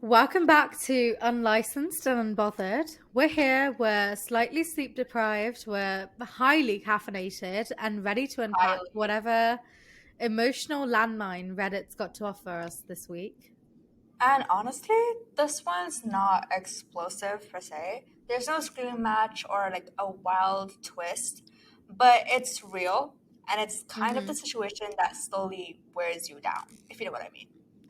Welcome back to Unlicensed and Unbothered. We're here, we're slightly sleep deprived, we're highly caffeinated and ready to unpack Highly. whatever emotional landmine Reddit's got to offer us this week. And honestly, this one's not explosive per se. There's no scream match or like a wild twist, but it's real and it's kind of the hmm situation that slowly wears you down, if you know what I mean.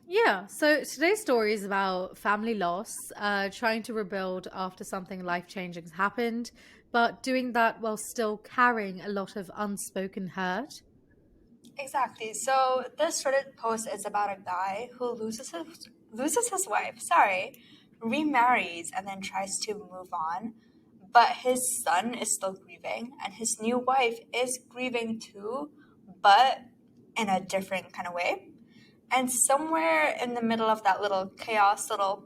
Yeah, so today's story is about family loss, trying to rebuild after something life changing has happened, but doing that while still carrying a lot of unspoken hurt. Exactly. So this Reddit post is about a guy who loses his wife, sorry, remarries and then tries to move on. But his son is still grieving and his new wife is grieving too, but in a different kind of way. And somewhere in the middle of that little chaos, little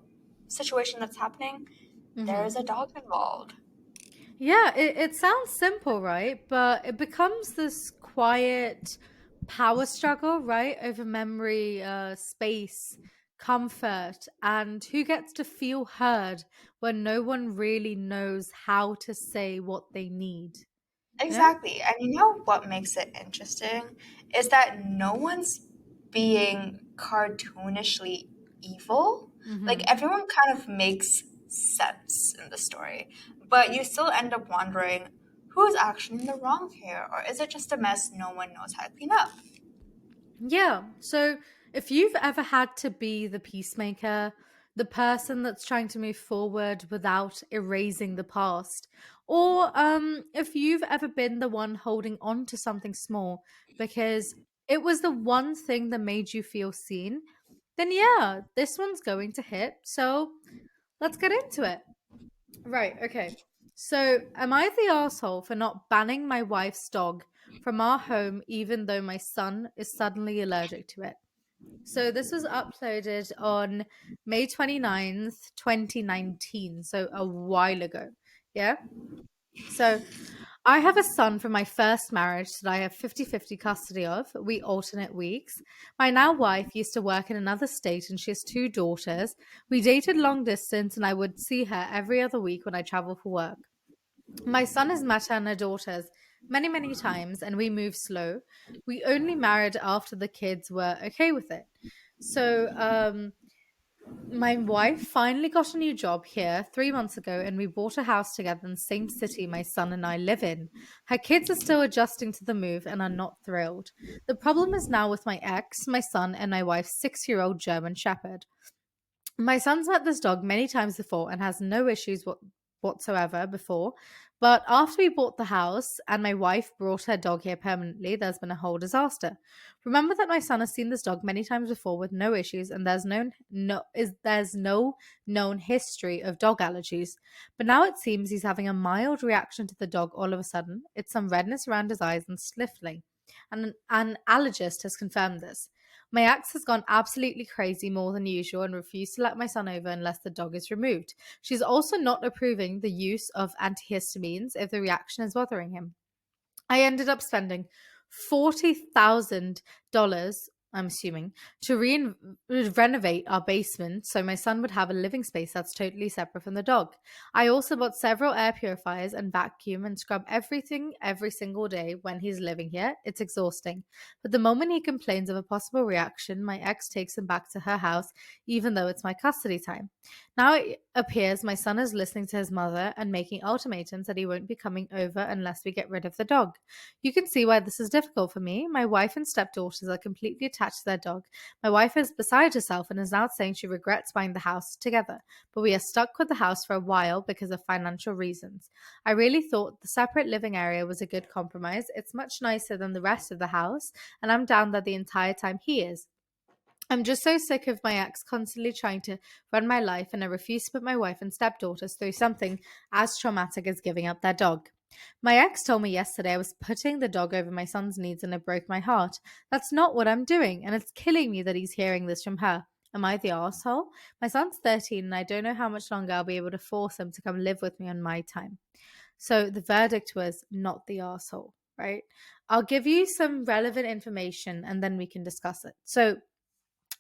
situation that's happening, hmm there's a dog involved. Yeah, it sounds simple, right? But it becomes this quiet power struggle, right? Over memory, space, comfort, and who gets to feel heard when no one really knows how to say what they need, you know? Exactly. And you know what makes it interesting is that no one's being cartoonishly evil. Like hmm everyone kind of makes sense in the story, but you still end up wondering who's actually in the wrong here, or is it just a mess no one knows how to clean up? Yeah. So if you've ever had to be the peacemaker, the person that's trying to move forward without erasing the past, or if you've ever been the one holding on to something small because it was the one thing that made you feel seen, then yeah, this one's going to hit. So let's get into it. Right, okay. So, am I the asshole for not banning my wife's dog from our home even though my son is suddenly allergic to it? So, this was uploaded on May 29th, 2019, so a while ago. Yeah. So, I have a son from my first marriage that I have 50-50 custody of. We alternate weeks. My now wife used to work in another state and she has two daughters. We dated long distance and I would see her every other week when I travel for work. My son has met her and her daughters many, many times, and we move slow. We only married after the kids were okay with it. So, my wife finally got a new job here 3 months ago, and we bought a house together in the same city my son and I live in. Her kids are still adjusting to the move and are not thrilled. The problem is now with my ex, my son, and my wife's 6-year-old German Shepherd. My son's met this dog many times before and has no issues whatsoever before. But after we bought the house and my wife brought her dog here permanently, there's been a whole disaster. Remember that my son has seen this dog many times before with no issues, and there's no known history of dog allergies. But now it seems he's having a mild reaction to the dog all of a sudden. It's some redness around his eyes and sniffling. And an allergist has confirmed this. My ex has gone absolutely crazy more than usual and refused to let my son over unless the dog is removed. She's also not approving the use of antihistamines if the reaction is bothering him. I ended up spending $40,000, I'm assuming, to renovate our basement so my son would have a living space that's totally separate from the dog. I also bought several air purifiers and vacuum and scrub everything every single day when he's living here. It's exhausting. But the moment he complains of a possible reaction, my ex takes him back to her house, even though it's my custody time. Now it appears my son is listening to his mother and making ultimatums that he won't be coming over unless we get rid of the dog. You can see why this is difficult for me. My wife and stepdaughters are completely attached to their dog. My wife is beside herself and is now saying she regrets buying the house together, but we are stuck with the house for a while because of financial reasons. I really thought the separate living area was a good compromise. It's much nicer than the rest of the house, and I'm down there the entire time he is. I'm just so sick of my ex constantly trying to run my life, and I refuse to put my wife and stepdaughters through something as traumatic as giving up their dog. My ex told me yesterday I was putting the dog over my son's needs and it broke my heart. That's not what I'm doing, and it's killing me that he's hearing this from her. Am I the asshole? My son's 13 and I don't know how much longer I'll be able to force him to come live with me on my time. So the verdict was not the asshole, right? I'll give you some relevant information and then we can discuss it. So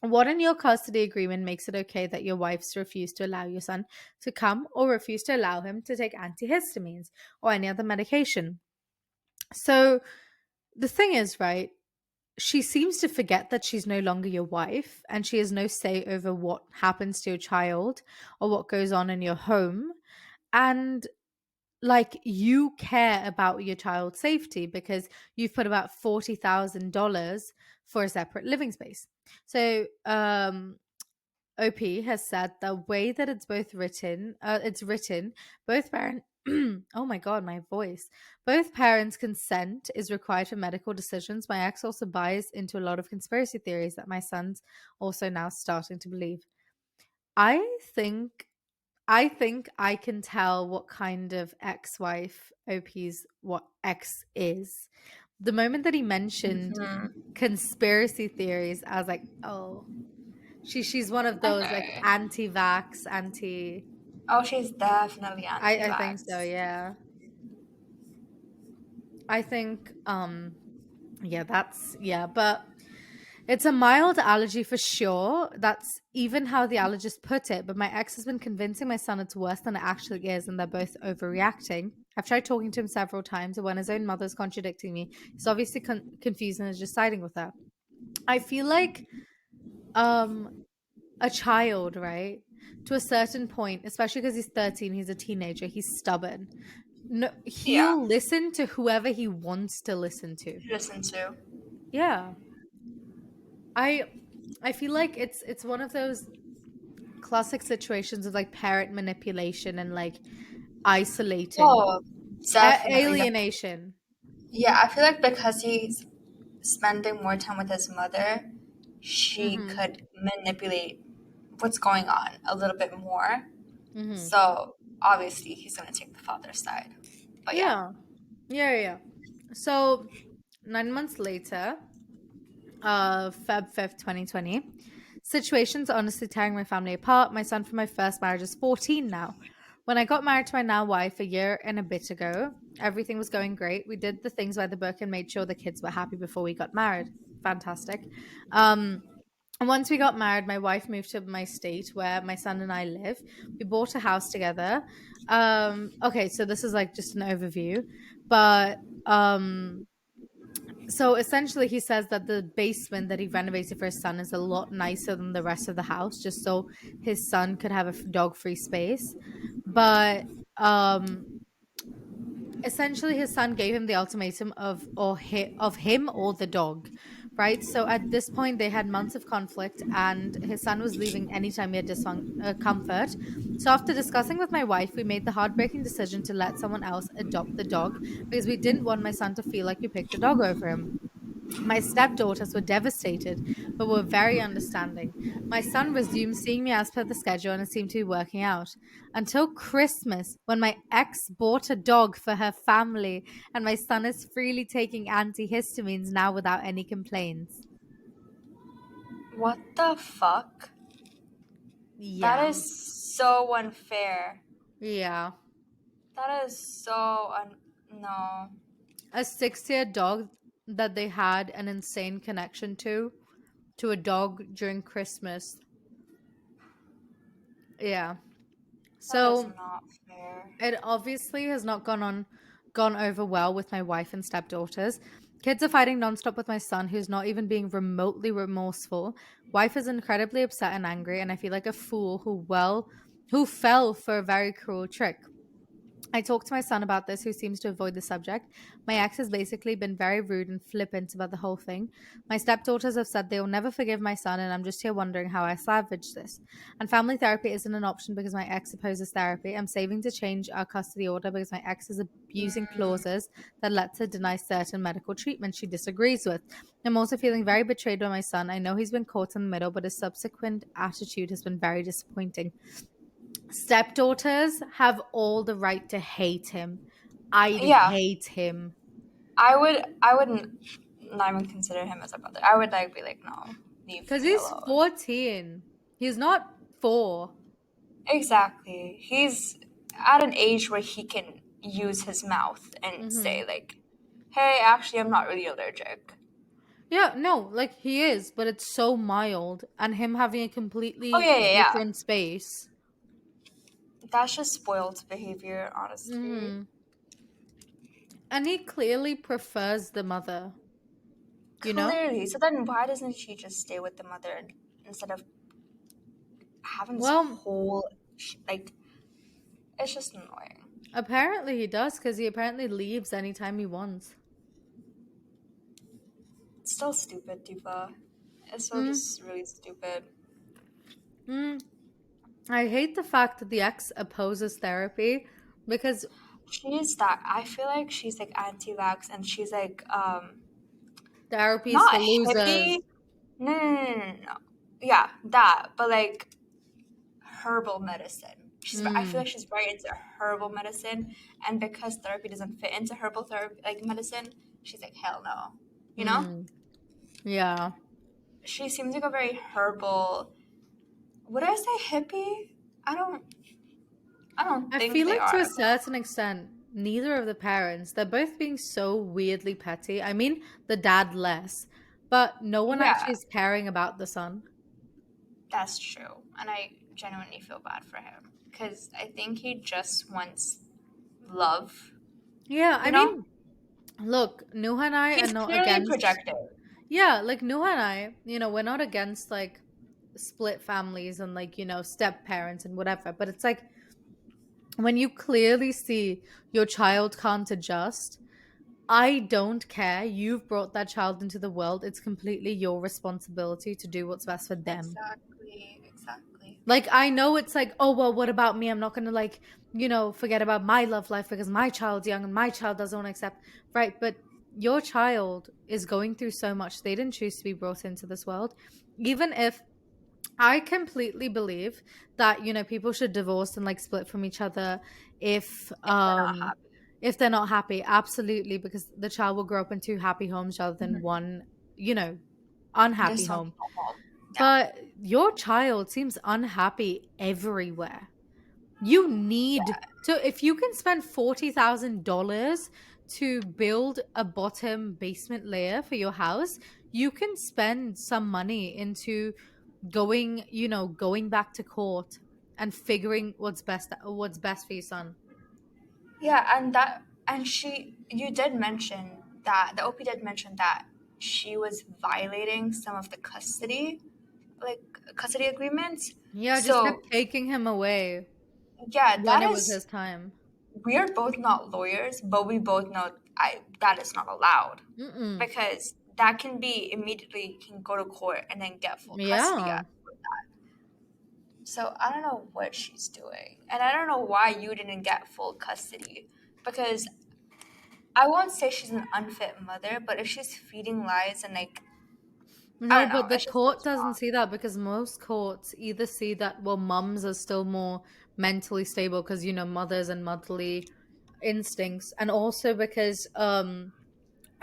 What in your custody agreement makes it okay that your wife's refused to allow your son to come or refuse to allow him to take antihistamines or any other medication? So the thing is, right, she seems to forget that she's no longer your wife and she has no say over what happens to your child or what goes on in your home. And like you care about your child's safety because you've put about $40,000 for a separate living space. So OP has said the way that it's written, both parent oh my god, my voice. Both parents' consent is required for medical decisions. My ex also buys into a lot of conspiracy theories that my son's also now starting to believe. I think I think I can tell what kind of ex-wife OP's what ex is. The moment that he mentioned Hmm. conspiracy theories, I was like, oh, she's one of those like Okay. anti-vax, anti. Oh, she's definitely I think so, anti-vax. yeah. I think yeah, that's yeah, but it's a mild allergy for sure. That's even how the allergist put it. But my ex has been convincing my son it's worse than it actually is, and they're both overreacting. I've tried talking to him several times, and when his own mother's contradicting me, he's obviously confused and is just siding with her. I feel like um a child, right? To a certain point, especially because he's 13, he's a teenager, he's stubborn. No, Yeah, he'll listen to whoever he wants to listen to. listen to. Yeah. I I feel like it's one of those classic situations of like parent manipulation and like isolating, Oh, definitely. alienation. Yeah, I feel like because he's spending more time with his mother, she Mhm. could manipulate what's going on a little bit more. Mhm. So obviously he's gonna take the father's side. But yeah. Yeah. Yeah. So 9 months later, Feb 5th, 2020. Situation's honestly tearing my family apart. My son from my first marriage is 14 now. When I got married to my now wife a year and a bit ago, everything was going great. We did the things by the book and made sure the kids were happy before we got married. Fantastic. Um, and once we got married, my wife moved to my state where my son and I live. We bought a house together. Okay, so this is like just an overview, but so essentially, he says that the basement that he renovated for his son is a lot nicer than the rest of the house, just so his son could have a dog-free space. But essentially, his son gave him the ultimatum of him or the dog, right? So at this point, they had months of conflict, and his son was leaving anytime he had discomfort. So after discussing with my wife, we made the heartbreaking decision to let someone else adopt the dog because we didn't want my son to feel like we picked a dog over him. My stepdaughters were devastated, but were very understanding. My son resumed seeing me as per the schedule and it seemed to be working out. Until Christmas, when my ex bought a dog for her family, and my son is freely taking antihistamines now without any complaints. What the fuck? That Yeah. is so unfair. Yeah. That is so no. A 6-year dog that they had an insane connection to a dog during Christmas. Yeah. That is So not fair. it obviously has not gone over well with my wife and stepdaughters. Kids are fighting nonstop with my son, who's not even being remotely remorseful. Wife is incredibly upset and angry, and I feel like a fool who fell for a very cruel trick. I talked to my son about this, who seems to avoid the subject. My ex has basically been very rude and flippant about the whole thing. My stepdaughters have said they will never forgive my son, and I'm just here wondering how I salvage this. And family therapy isn't an option because my ex opposes therapy. I'm saving to change our custody order because my ex is abusing Mm, clauses that let her deny certain medical treatment she disagrees with. I'm also feeling very betrayed by my son. I know he's been caught in the middle, but his subsequent attitude has been very disappointing. Stepdaughters have all the right to hate him. I'd yeah, hate him. I wouldn't not even consider him as a brother. I would like be like, no, leave Because me he's alone. 14. He's not 4. Exactly. He's at an age where he can use his mouth and Mm-hmm. say like, "Hey, actually, I'm not really allergic." Yeah, no, like he is, but it's so mild, and him having a Oh completely yeah, yeah, yeah. different space. That's just spoiled behavior, honestly. Mm. And he clearly prefers the mother, you know? Clearly. So then why doesn't she just stay with the mother instead of having this Well, whole like it's just annoying. apparently he does, because he apparently leaves anytime he wants. It's still stupid, Diva. It's still Mm. just really stupid. Mm. I hate the fact that the ex opposes therapy because She's that I feel like she's like anti-vax and she's like therapy is for not losers. hippie. No. Yeah, that. But like herbal medicine. I feel Mm. like she's very into herbal medicine, and because therapy doesn't fit into herbal therapy like medicine, she's like hell no. You know, Mm. Yeah. she seems like a very herbal. Would I say hippie? I don't. I don't I think feel they like to a are. certain extent, neither of the parents, they're both being so weirdly petty. I mean, the dad less, but no one Yeah, actually is caring about the son. that's true, and I genuinely feel bad for him because I think he just wants love. Yeah, I You know, mean, look, Nuha and I are he's not clearly against. projected. Yeah, like Nuha and I, we're not against like split families and like, step parents and whatever. But it's like when you clearly see your child can't adjust, I don't care. You've brought that child into the world. It's completely your responsibility to do what's best for them. Exactly, exactly. Like, I know it's like, oh, well, what about me? I'm not going to, like, forget about my love life because my child's young and my child doesn't want to accept. Right. But your child is going through so much. They didn't choose to be brought into this world. Even if I completely believe that, people should divorce and like split from each other if If they're not um happy. if they're not happy. Absolutely, because the child will grow up in two happy homes rather than Mhm. one, you know, unhappy home. Dysfunctional home. Yeah. But your child seems unhappy everywhere. You need to, if you can spend $40,000 to build a bottom basement layer for your house, you can spend some money into going back to court and figuring what's best for your son. Yeah, and you did mention that the OP did mention that she was violating some of the like custody agreements. Yeah, just So kept taking him away yeah, when it was his time. we're both not lawyers, but we both know that is not allowed Mm-mm. because that can be immediately can go to court and then get full custody Yeah. out of that. So I don't know what she's doing, and I don't know why you didn't get full custody because I won't say she's an unfit mother, but if she's feeding lies and like I No, don't know, but the it just court seems doesn't wrong. see that because most courts either see that, well, mums are still more mentally stable because, mothers and motherly instincts, and also because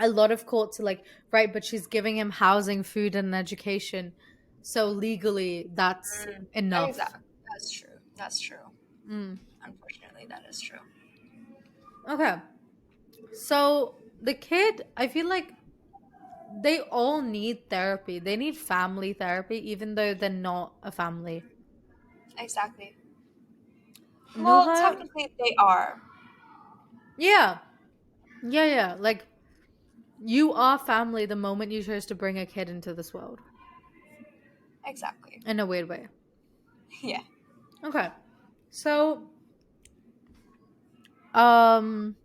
a lot of courts are like, right, but she's giving him housing, food, and education. So legally, that's enough. Exactly. That's true. That's true. Mm. Unfortunately, that is true. Okay. So the kid, I feel like they all need therapy. They need family therapy, even though they're not a family. Exactly. Well, Nuha, technically they are. yeah. Yeah, yeah. Like, you are family the moment you chose to bring a kid into this world Exactly. in a weird way. Yeah. Okay. So, um,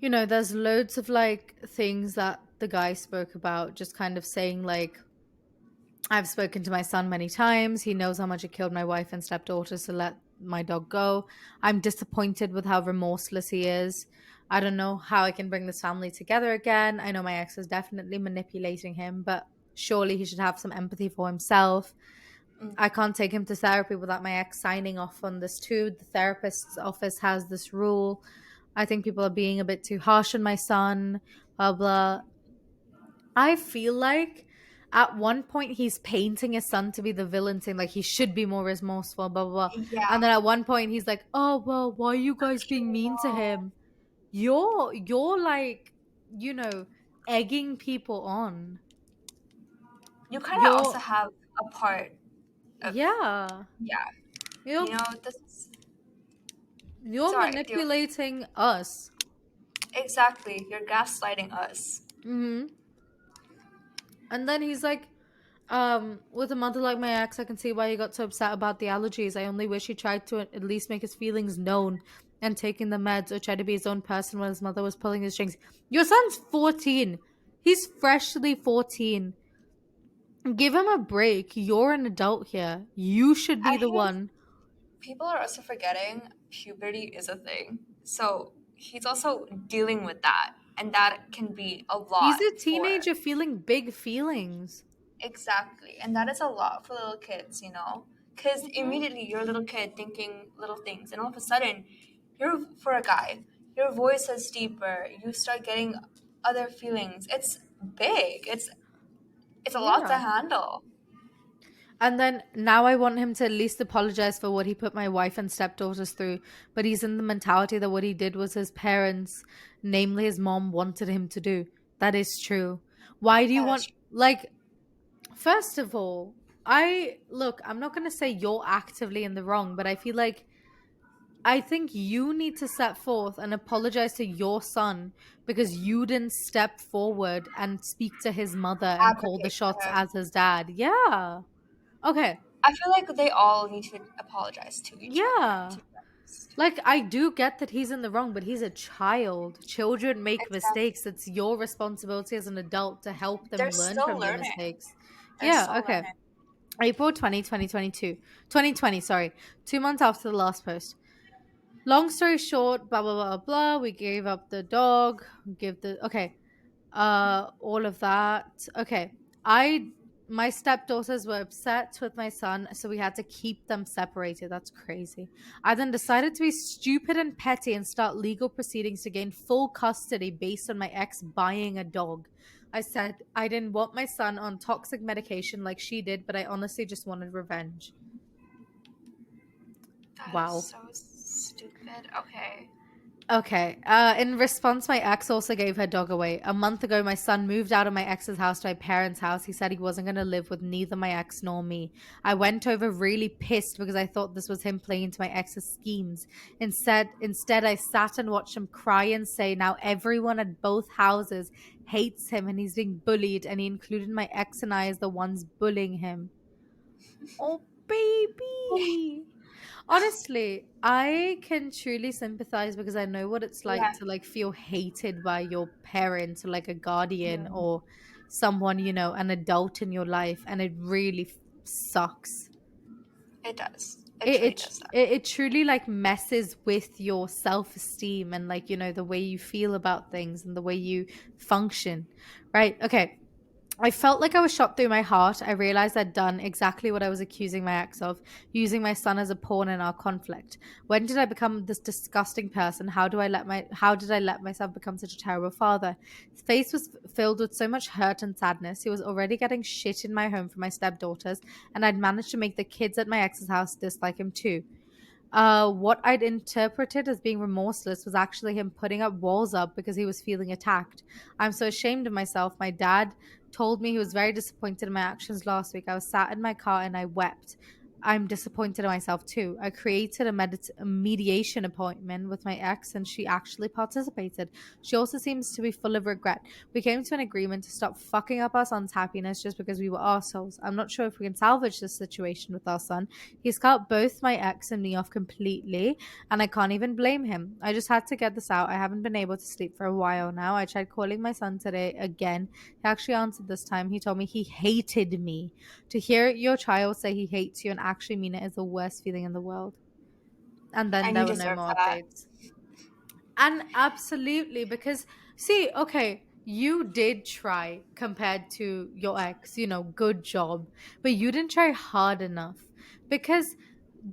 there's loads of like things that the guy spoke about, just kind of saying like, I've spoken to my son many times. He knows how much it killed my wife and stepdaughters to let my dog go. I'm disappointed with how remorseless he is. I don't know how I can bring this family together again. I know my ex is definitely manipulating him, but surely he should have some empathy for himself. Mm. I can't take him to therapy without my ex signing off on this too. The therapist's office has this rule. I think people are being a bit too harsh on my son, blah, blah. I feel like at one point he's painting his son to be the villain, saying like he should be more remorseful, blah, blah, blah. Yeah. And then at one point he's like, oh, well, why are you guys being mean to No. him? You're like, you know, egging people on. You kind of also You're, have a part of, yeah, yeah, you're, this is, you're sorry, do manipulating us. exactly, you're gaslighting us. Hmm. And then he's like, with a mother like my ex, I can see why he got so upset about the allergies. I only wish he tried to at least make his feelings known and taking the meds or try to be his own person when his mother was pulling his strings. Your son's 14. He's freshly 14. Give him a break. You're an adult here. You should be And the here's, one. people are also forgetting puberty is a thing. So he's also dealing with that. And that can be a He's lot a for, teenager feeling big feelings. exactly. And that is a lot for little kids, Because Hmm. immediately you're a little kid thinking little things. And all of a sudden, for a guy, your voice is deeper. You start getting other feelings. It's big. It's a lot to Yeah. handle. And then now I want him to at least apologize for what he put my wife and stepdaughters through. But he's in the mentality that what he did was his parents, namely his mom, wanted him to do. That is true. Why do you That want, is like, first of all, I'm not going to say you're actively in the wrong, but I think you need to step forth and apologize to your son because you didn't step forward and speak to his mother and call the advocate for shots him. as his dad. Yeah. Okay. I feel like they all need to apologize to each other, Yeah. to be honest. Like, I do get that he's in the wrong, but he's a child. Children make Exactly. mistakes. It's your responsibility as an adult to help them They're learn still from their learning. mistakes. They're Yeah, still okay. learning. April 20, 2020, sorry. 2 months after the last post. Long story short, blah, blah, blah, blah. We gave up the dog. Okay. All of that. Okay. I My stepdaughters were upset with my son, so we had to keep them separated. That's crazy. I then decided to be stupid and petty and start legal proceedings to gain full custody based on my ex buying a dog. I said I didn't want my son on toxic medication like she did, but I honestly just wanted revenge. That is Wow. so stupid. Okay. Okay. In response, my ex also gave her dog away. A month ago, my son moved out of my ex's house to my parents' house. He said he wasn't going to live with neither my ex nor me. I went over really pissed because I thought this was him playing into my ex's schemes. Instead, I sat and watched him cry and say, now everyone at both houses hates him and he's being bullied, and he included my ex and I as the ones bullying him. Oh, baby. Honestly, I can truly sympathize because I know what it's like Yeah. to feel hated by your parents or like a guardian Yeah. or someone, an adult in your life, and it really sucks. It does. It It truly it does that. it truly messes with your self-esteem and the way you feel about things and the way you function. Right? Okay. I felt like I was shot through my heart. I realized I'd done exactly what I was accusing my ex of, using my son as a pawn in our conflict. When did I become this disgusting person? How did I let myself become such a terrible father? His face was filled with so much hurt and sadness. He was already getting shit in my home from my stepdaughters, and I'd managed to make the kids at my ex's house dislike him too. What I'd interpreted as being remorseless was actually him putting up walls up because he was feeling attacked. I'm so ashamed of myself. My dad told me he was very disappointed in my actions last week. I was sat in my car and I wept. I'm disappointed in myself too. I created a mediation appointment with my ex and she actually participated. She also seems to be full of regret. We came to an agreement to stop fucking up our son's happiness just because we were assholes. I'm not sure if we can salvage this situation with our son. He's cut both my ex and me off completely, and I can't even blame him. I just had to get this out. I haven't been able to sleep for a while now. I tried calling my son today again. He actually answered this time. He told me he hated me. To hear your child say he hates you and actually mean it is the worst feeling in the world. And then And you there were no deserve more that. updates. And absolutely, because see, okay, you did try compared to your ex, good job, but you didn't try hard enough because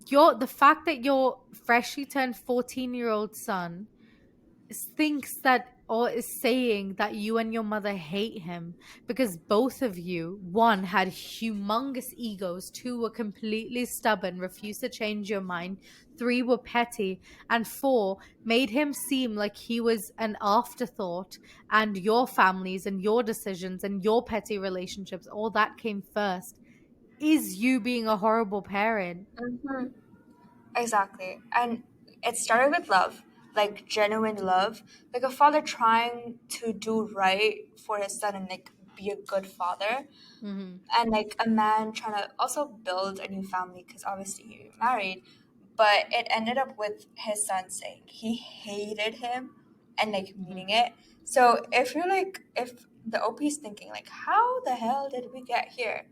the fact that your freshly turned 14-year-old son thinks that or is saying that you and your mother hate him because both of you, one, had humongous egos, two, were completely stubborn, refused to change your mind, three, were petty, and four, made him seem like he was an afterthought, and your families and your decisions and your petty relationships, all that came first, is you being a horrible parent. Mhm. Exactly. And it started with love, like genuine love, like a father trying to do right for his son and like be a good father, Hmm. and like a man trying to also build a new family because obviously he married, but it ended up with his son saying he hated him and like Hmm. meaning it. So if you're like, if the OP's thinking like, how the hell did we get here?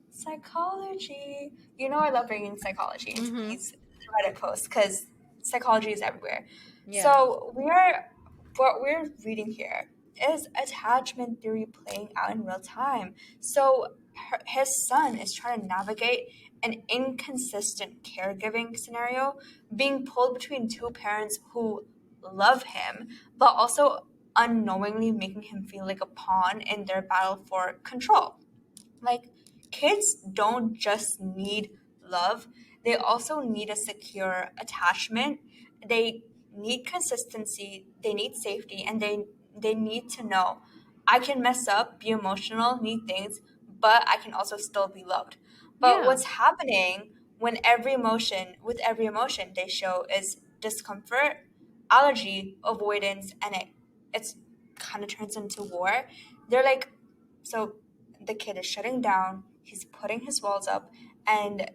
Psychology. You know, I love bringing psychology into Hmm. these Reddit posts because psychology is everywhere. Yeah. So what we're reading here is attachment theory playing out in real time. So his son is trying to navigate an inconsistent caregiving scenario, being pulled between two parents who love him, but also unknowingly making him feel like a pawn in their battle for control. Like, kids don't just need love, they also need a secure attachment. They need consistency, they need safety, and they need to know I can mess up, be emotional, need things, but I can also still be loved. But Yeah. what's happening when with every emotion they show is discomfort, allergy, avoidance, and it's kind of turns into war. They're like, so the kid is shutting down, he's putting his walls up, and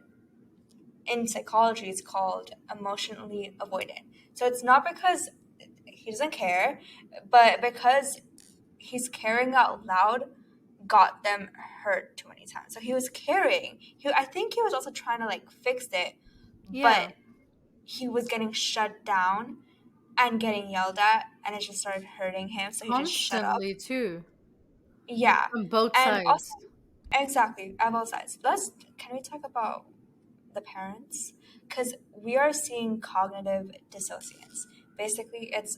in psychology, it's called emotionally avoidant. So it's not because he doesn't care, but because he's caring out loud got them hurt too many times. So he was caring. I think he was also trying to like fix it, Yeah. but he was getting shut down and getting yelled at, and it just started hurting him. So he just shut up. Constantly, too, Yeah, from both and also sides. exactly on both sides. Can we talk about the parents? Because we are seeing cognitive dissociance. Basically, it's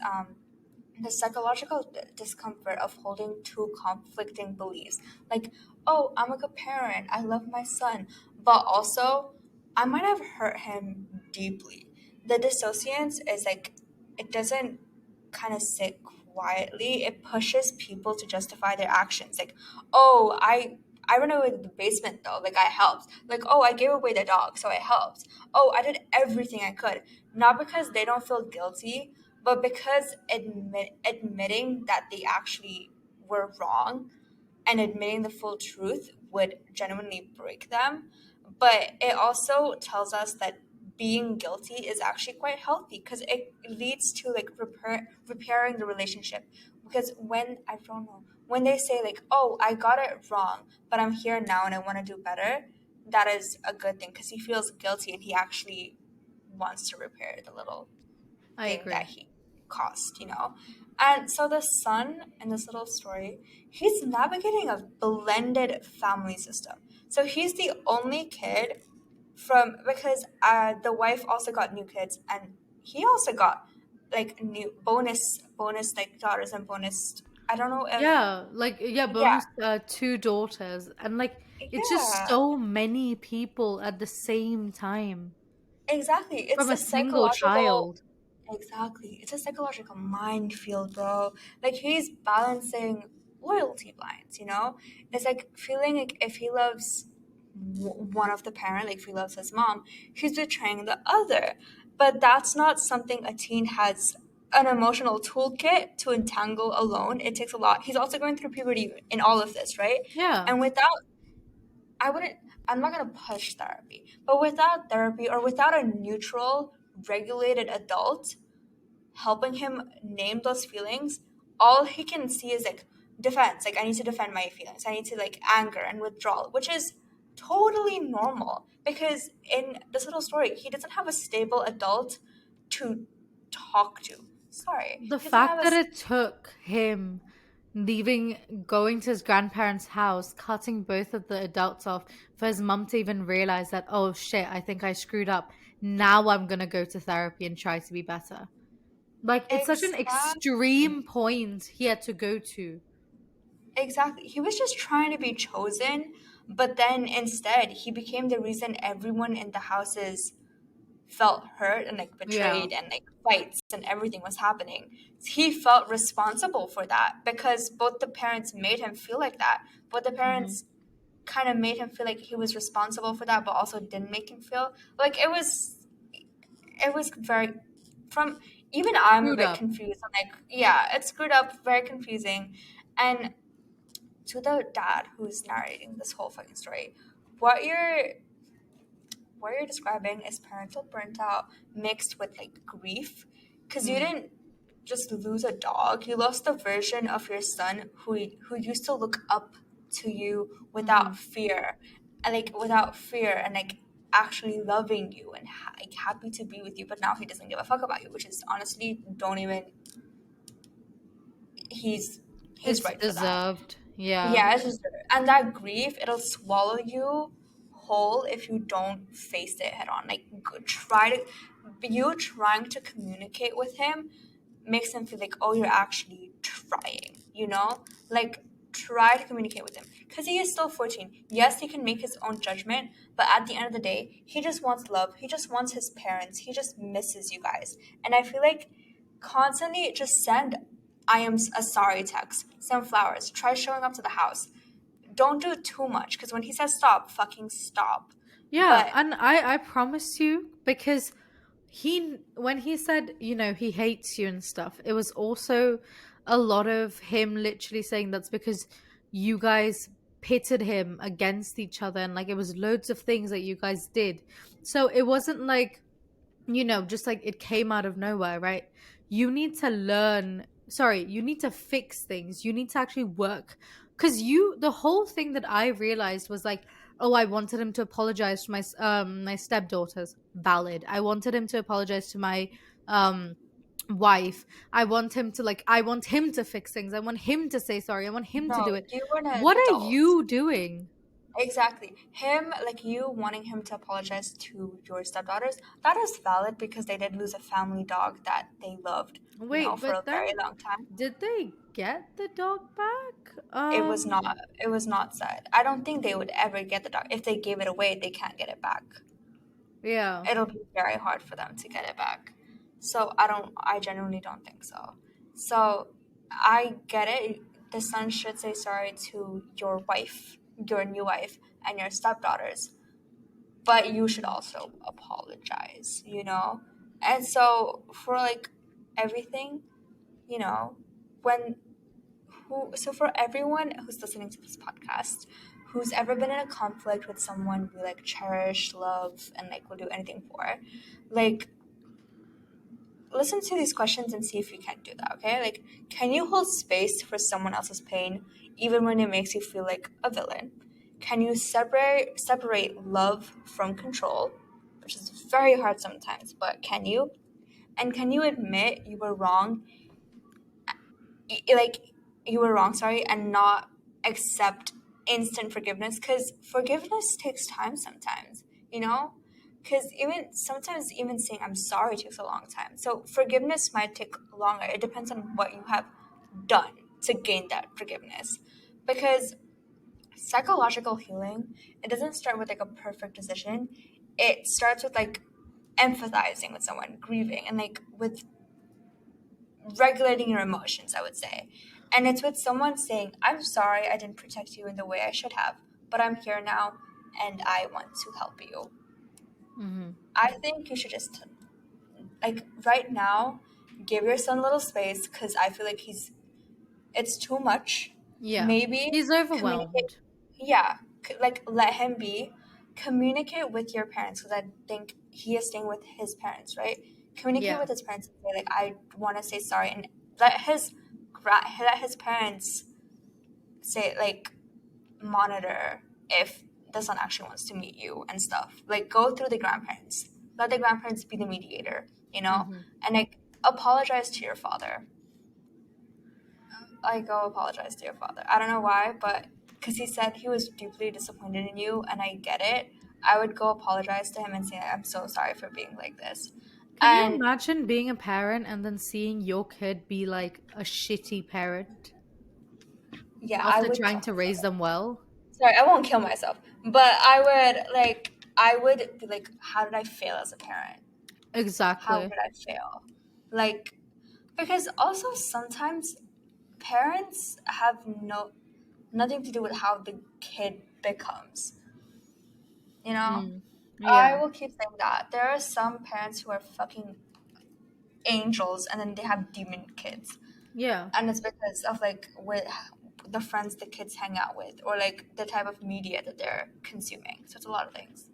the psychological discomfort of holding two conflicting beliefs. Like, oh, I'm a good parent, I love my son, but also I might have hurt him deeply. The dissociance is like, it doesn't kind of sit quietly. It pushes people to justify their actions. Like, oh, I ran away to the basement though. Like I helped. Like, oh, I gave away the dog, so I helped. Oh, I did everything I could. Not because they don't feel guilty, but because admitting that they actually were wrong and admitting the full truth would genuinely break them. But it also tells us that being guilty is actually quite healthy because it leads to like repairing the relationship. Because when I don't know, when they say like, "Oh, I got it wrong, but I'm here now and I want to do better," that is a good thing because he feels guilty and he actually wants to repair the little I thing that agree. he caused, you know? And so the son in this little story, he's navigating a blended family system. So he's the only kid from, because the wife also got new kids and he also got like new bonus like daughters and bonus, I don't know if, Yeah, like yeah, yeah, bonus two daughters, and like it's just yeah, so many people at the same time exactly. It's from a a single psychological. child. Exactly. It's a psychological minefield, bro. Like he's balancing loyalty blinds, you know? It's like feeling like if he loves one of the parent, like if he loves his mom, he's betraying the other. But that's not something a teen has an emotional toolkit to entangle alone. It takes a lot. He's also going through puberty in all of this, right? Yeah, And without I wouldn't, I'm not going to push therapy, but without therapy or without a neutral, regulated adult helping him name those feelings, all he can see is like defense. Like, I need to defend my feelings. I need to like anger and withdrawal, which is totally normal because in this little story, he doesn't have a stable adult to talk to. Sorry. the He doesn't have fact that it took him going to his grandparents' house, cutting both of the adults off for his mum to even realize that, oh shit, I think I screwed up. Now I'm gonna go to therapy and try to be better. Like, it's such an Exactly. extreme point he had to go to. Exactly. He was just trying to be chosen, but then instead he became the reason everyone in the houses felt hurt and like Yeah. betrayed and like fights and everything was happening. He felt responsible for that because both the parents made him feel like that. Both the Hmm. parents kind of made him feel like he was responsible for that, but also didn't make him feel like it was very from even I'm a Screwed bit up. confused. I'm like, yeah, it's screwed up, very confusing. And to the dad who's narrating this whole fucking story, what you're describing is parental burnt out mixed with like grief, because you Mm. didn't just lose a dog, you lost the version of your son who used to look up to you Hmm. without fear, and like without fear and like actually loving you and like happy to be with you, but now he doesn't give a fuck about you, which is honestly don't even he's he's It's right for that. deserved. Yeah. Yeah, it's just, and that grief, it'll swallow you whole if you don't face it head on. Like, you trying to communicate with him makes him feel like, oh, you're actually trying, you know? Like, try to communicate with him. Because he is still 14. Yes, he can make his own judgment, but at the end of the day, he just wants love. He just wants his parents. He just misses you guys. And I feel like constantly just send I am a sorry text, send flowers, try showing up to the house. Don't do too much because when he says stop, fucking stop. Yeah, But and I promise you, because when he said, he hates you and stuff, it was also a lot of him literally saying that's because you guys pitted him against each other, and like it was loads of things that you guys did. So it wasn't like, just like it came out of nowhere, right? You need to learn, sorry, you need to fix things. You need to actually work. Because the whole thing that I realized was like, oh, I wanted him to apologize to my stepdaughters. Valid. I wanted him to apologize to my um wife. I want him to fix things. I want him to say sorry. I want him to do no, it. you were an What are adult. you doing? Exactly. Him, like you wanting him to apologize to your stepdaughters, that is valid because they did lose a family dog that they loved, Wait, for a but then very long time. did they get the dog back? It was not said. I don't think they would ever get the dog. If they gave it away, they can't get it back. Yeah. It'll be very hard for them to get it back. So I genuinely don't think so. So I get it. The son should say sorry to your wife, your new wife, and your stepdaughters, but you should Mhm. also apologize. And so for like everything, you know, when so for everyone who's listening to this podcast, who's ever been in a conflict with someone we like cherish, love, and like will do anything for, like listen to these questions and see if you can do that, okay? Like, can you hold space for someone else's pain even when it makes you feel like a villain? Can you separate love from control, which is very hard sometimes, but can you? And can you admit you were wrong, like you were wrong, sorry, and not accept instant forgiveness? Because forgiveness takes time sometimes, you know? Because even sometimes even saying I'm sorry takes a long time. So forgiveness might take longer. It depends on what you have done to gain that forgiveness. Because psychological healing, it doesn't start with like a perfect decision. It starts with like empathizing with someone, grieving, and like with regulating your emotions, I would say. And it's with someone saying, I'm sorry I didn't protect you in the way I should have, but I'm here now and I want to help you. Mhm. I think you should just, like, right now, give your son a little space because I feel like it's too much. Yeah. Maybe He's communicate, overwhelmed. yeah, like, let him be. Communicate with your parents because I think he is staying with his parents, right? Communicate Yeah. with his parents and say, like, I want to say sorry, and let his parents say, like, monitor if the son actually wants to meet you and stuff. Like, go through the grandparents. Let the grandparents be the mediator, Mhm. and like apologize to your father. Like, go apologize to your father. I don't know why, but because he said he was deeply disappointed in you, and I get it. I would go apologize to him and say, I'm so sorry for being like this. Can you And imagine being a parent and then seeing your kid be like a shitty parent yeah, I after would trying kill to myself. raise them well? Sorry, I won't kill myself, but I would be like, how did I fail as a parent? How Exactly. did I fail? Like, because also sometimes parents have nothing to do with how the kid becomes. You know, Mm. I Yeah. will keep saying that there are some parents who are fucking angels, and then they have demon kids, Yeah. and it's because of like with the friends the kids hang out with, or like the type of media that they're consuming. So it's a lot of things.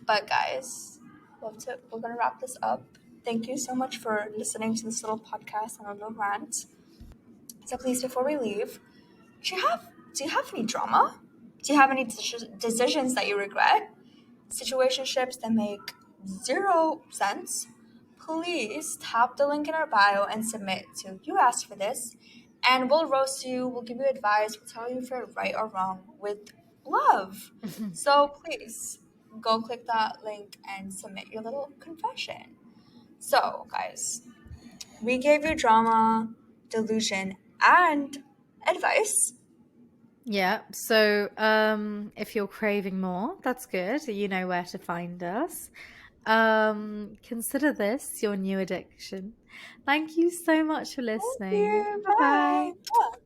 But guys, we're gonna wrap this up. Thank you so much for listening to this little podcast and a little rant. So please, before we leave, do you have any drama? Do you have any decisions that you regret? Situationships that make zero sense? Please tap the link in our bio and submit to You Asked for This, and we'll roast you, we'll give you advice, we'll tell you if you're right or wrong with love. So please go click that link and submit your little confession. So, guys, we gave you drama, delusion, and advice. Yeah. So, if you're craving more, that's good. You know where to find us. Consider this your new addiction. Thank you so much for Thank listening. you. Bye bye. Bye.